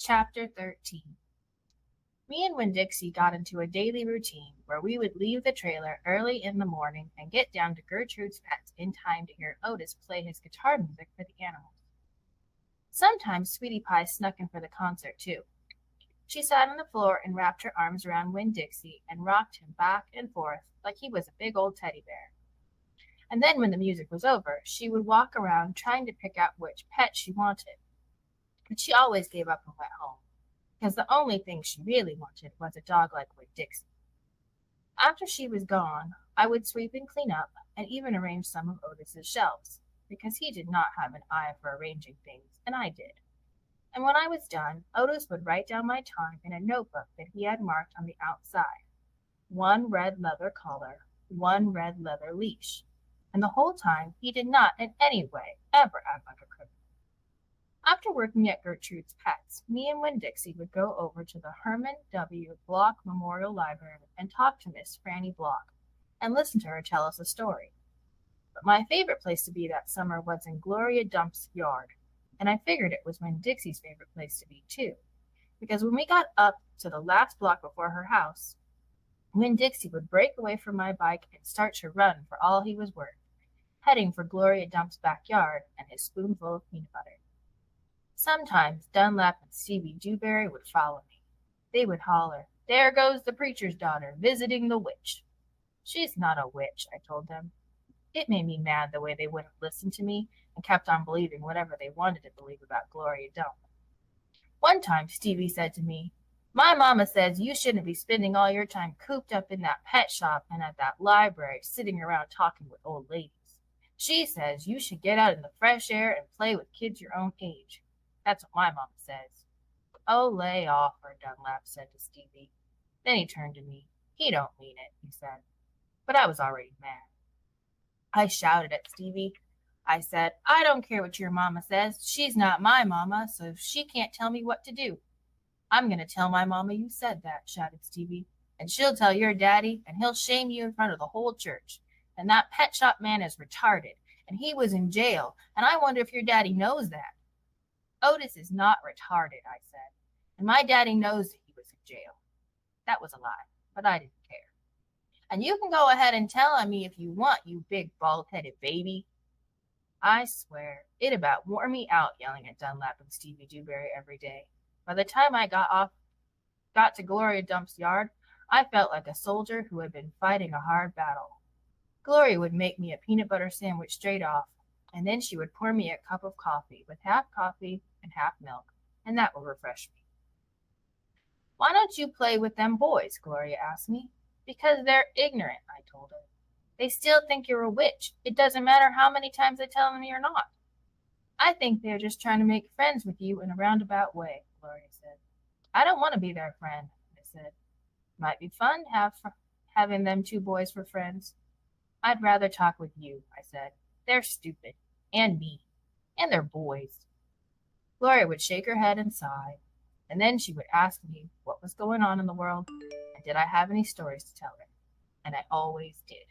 Chapter 13. Me and Winn-Dixie got into a daily routine where we would leave the trailer early in the morning and get down to Gertrude's Pets in time to hear Otis play his guitar music for the animals. Sometimes Sweetie Pie snuck in for the concert, too. She sat on the floor and wrapped her arms around Winn-Dixie and rocked him back and forth like he was a big old teddy bear. And then when the music was over, she would walk around trying to pick out which pet she wanted. But she always gave up and went home, because the only thing she really wanted was a dog like Winn-Dixie. After she was gone, I would sweep and clean up and even arrange some of Otis's shelves, because he did not have an eye for arranging things, and I did. And when I was done, Otis would write down my time in a notebook that he had marked on the outside. 1 red leather collar, 1 red leather leash. And the whole time he did not in any way ever act like a criminal. After working at Gertrude's Pets, me and Winn-Dixie would go over to the Herman W. Block Memorial Library and talk to Miss Franny Block and listen to her tell us a story. But my favorite place to be that summer was in Gloria Dump's yard, and I figured it was Winn-Dixie's favorite place to be too, because when we got up to the last block before her house, Winn-Dixie would break away from my bike and start to run for all he was worth, heading for Gloria Dump's backyard and his spoonful of peanut butter. Sometimes Dunlap and Stevie Dewberry would follow me. They would holler, "There goes the preacher's daughter, visiting the witch." "She's not a witch," I told them. It made me mad the way they wouldn't listen to me and kept on believing whatever they wanted to believe about Gloria Dump. One time Stevie said to me, "My mama says you shouldn't be spending all your time cooped up in that pet shop and at that library sitting around talking with old ladies. She says you should get out in the fresh air and play with kids your own age. That's what my mama says." "Oh, lay off her," Dunlap said to Stevie. Then he turned to me. "He don't mean it," he said. But I was already mad. I shouted at Stevie. I said, "I don't care what your mama says. She's not my mama, so she can't tell me what to do." "I'm going to tell my mama you said that," shouted Stevie. "And she'll tell your daddy, and he'll shame you in front of the whole church. And that pet shop man is retarded, and he was in jail, and I wonder if your daddy knows that." "Otis is not retarded," I said, "and my daddy knows that he was in jail." That was a lie, but I didn't care. "And you can go ahead and tell on me if you want, you big bald-headed baby." I swear, it about wore me out yelling at Dunlap and Stevie Dewberry every day. By the time I got to Gloria Dump's yard, I felt like a soldier who had been fighting a hard battle. Gloria would make me a peanut butter sandwich straight off, and then she would pour me a cup of coffee with half coffee and half milk, and that would refresh me. "Why don't you play with them boys?" Gloria asked me. "Because they're ignorant," I told her. "They still think you're a witch. It doesn't matter how many times I tell them you're not." "I think they're just trying to make friends with you in a roundabout way," Gloria said. "I don't want to be their friend," I said. "Might be fun having them 2 boys for friends." "I'd rather talk with you," I said. "They're stupid, and mean, and they're boys." Gloria would shake her head and sigh, and then she would ask me what was going on in the world, and did I have any stories to tell her, and I always did.